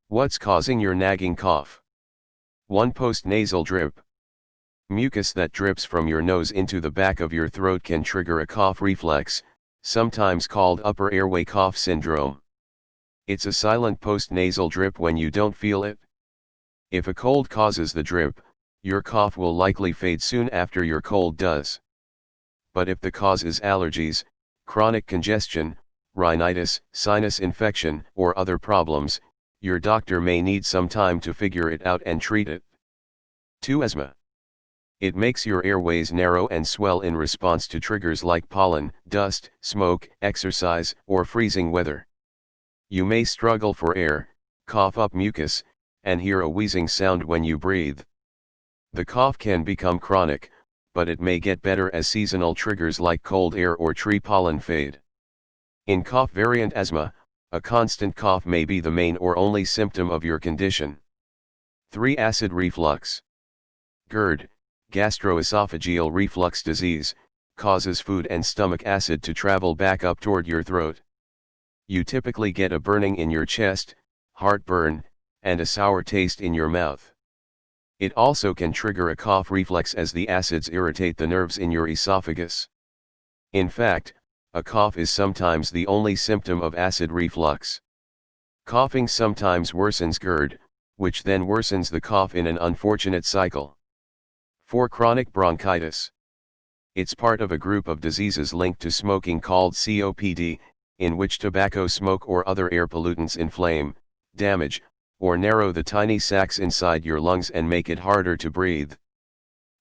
What's causing your nagging cough? 1. Postnasal drip. Mucus that drips from your nose into the back of your throat can trigger a cough reflex, sometimes called upper airway cough syndrome. It's a silent postnasal drip when you don't feel it. If a cold causes the drip, your cough will likely fade soon after your cold does. But if the cause is allergies, chronic congestion, rhinitis, sinus infection, or other problems, your doctor may need some time to figure it out and treat it. 2. Asthma. It makes your airways narrow and swell in response to triggers like pollen, dust, smoke, exercise, or freezing weather. You may struggle for air, cough up mucus, and hear a wheezing sound when you breathe. The cough can become chronic, but it may get better as seasonal triggers like cold air or tree pollen fade. In cough variant asthma, a constant cough may be the main or only symptom of your condition. 3. Acid reflux. GERD, gastroesophageal reflux disease, causes food and stomach acid to travel back up toward your throat. You typically get a burning in your chest, heartburn, and a sour taste in your mouth. It also can trigger a cough reflex as the acids irritate the nerves in your esophagus. In fact, a cough is sometimes the only symptom of acid reflux. Coughing sometimes worsens GERD, which then worsens the cough in an unfortunate cycle. 4. Chronic bronchitis. It's part of a group of diseases linked to smoking called COPD, in which tobacco smoke or other air pollutants inflame, damage, or narrow the tiny sacs inside your lungs and make it harder to breathe.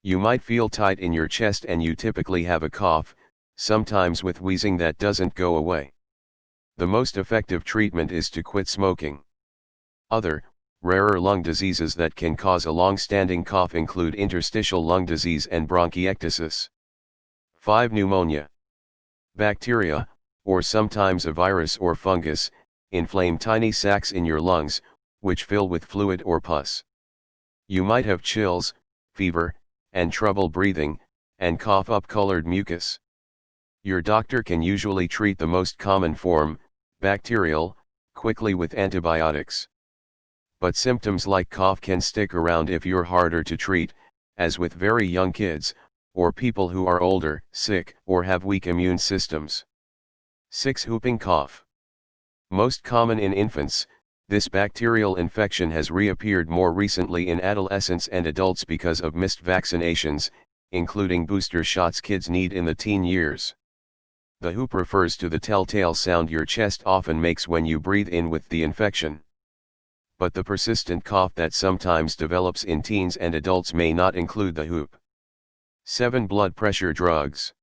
You might feel tight in your chest and you typically have a cough, sometimes with wheezing that doesn't go away. The most effective treatment is to quit smoking. Other, rarer lung diseases that can cause a long-standing cough include interstitial lung disease and bronchiectasis. 5. Pneumonia. Bacteria, or sometimes a virus or fungus, inflame tiny sacs in your lungs, which fill with fluid or pus. You might have chills, fever, and trouble breathing, and cough up colored mucus. Your doctor can usually treat the most common form, bacterial, quickly with antibiotics. But symptoms like cough can stick around if you're harder to treat, as with very young kids, or people who are older, sick, or have weak immune systems. 6. Whooping cough. Most common in infants, this bacterial infection has reappeared more recently in adolescents and adults because of missed vaccinations, including booster shots kids need in the teen years. The whoop refers to the telltale sound your chest often makes when you breathe in with the infection. But the persistent cough that sometimes develops in teens and adults may not include the whoop. 7. Blood pressure drugs.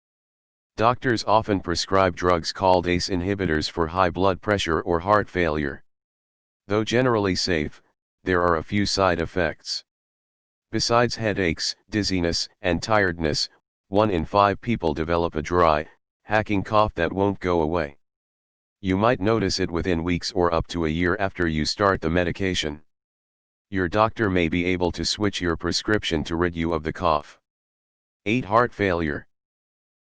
Doctors often prescribe drugs called ACE inhibitors for high blood pressure or heart failure. Though generally safe, there are a few side effects. Besides headaches, dizziness, and tiredness, 1 in 5 people develop a dry, hacking cough that won't go away. You might notice it within weeks or up to a year after you start the medication. Your doctor may be able to switch your prescription to rid you of the cough. 8. Heart failure.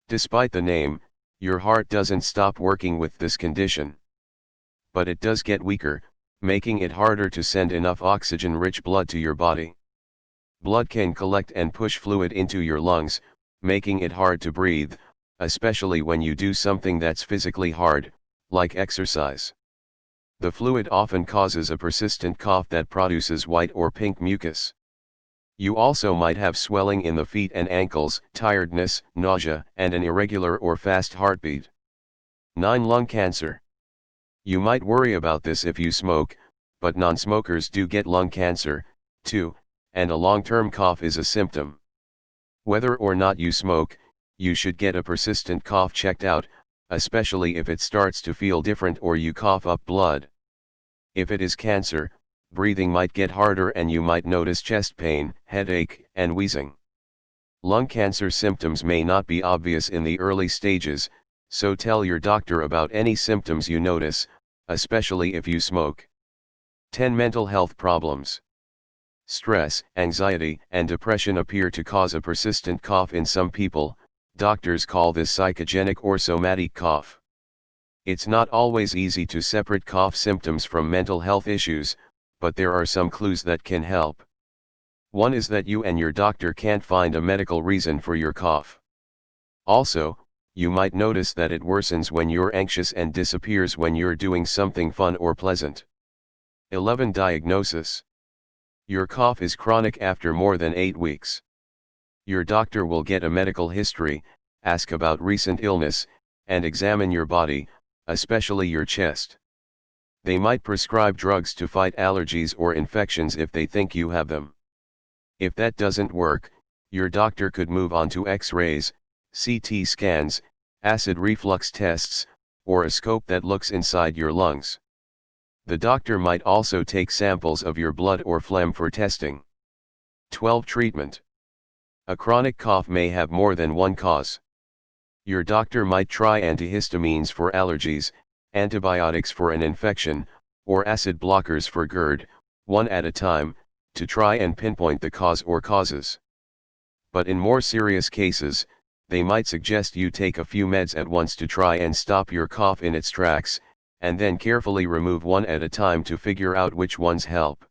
Despite the name, your heart doesn't stop working with this condition. But it does get weaker, making it harder to send enough oxygen-rich blood to your body. Blood can collect and push fluid into your lungs, making it hard to breathe, especially when you do something that's physically hard, like exercise. The fluid often causes a persistent cough that produces white or pink mucus. You also might have swelling in the feet and ankles, tiredness, nausea, and an irregular or fast heartbeat. 9. Lung cancer. You might worry about this if you smoke, but non-smokers do get lung cancer, too, and a long-term cough is a symptom. Whether or not you smoke, you should get a persistent cough checked out, especially if it starts to feel different or you cough up blood. If it is cancer, breathing might get harder and you might notice chest pain, headache, and wheezing. Lung cancer symptoms may not be obvious in the early stages, so tell your doctor about any symptoms you notice, especially if you smoke. 10. Mental health problems. Stress, anxiety, and depression appear to cause a persistent cough in some people. Doctors call this psychogenic or somatic cough. It's not always easy to separate cough symptoms from mental health issues, but there are some clues that can help. One is that you and your doctor can't find a medical reason for your cough. Also, you might notice that it worsens when you're anxious and disappears when you're doing something fun or pleasant. 11. Diagnosis. Your cough is chronic after more than 8 weeks. Your doctor will get a medical history, ask about recent illness, and examine your body, especially your chest. They might prescribe drugs to fight allergies or infections if they think you have them. If that doesn't work, your doctor could move on to X-rays, CT scans, acid reflux tests, or a scope that looks inside your lungs. The doctor might also take samples of your blood or phlegm for testing. 12. Treatment. A chronic cough may have more than one cause. Your doctor might try antihistamines for allergies, antibiotics for an infection, or acid blockers for GERD, one at a time, to try and pinpoint the cause or causes. But in more serious cases, they might suggest you take a few meds at once to try and stop your cough in its tracks, and then carefully remove one at a time to figure out which ones help.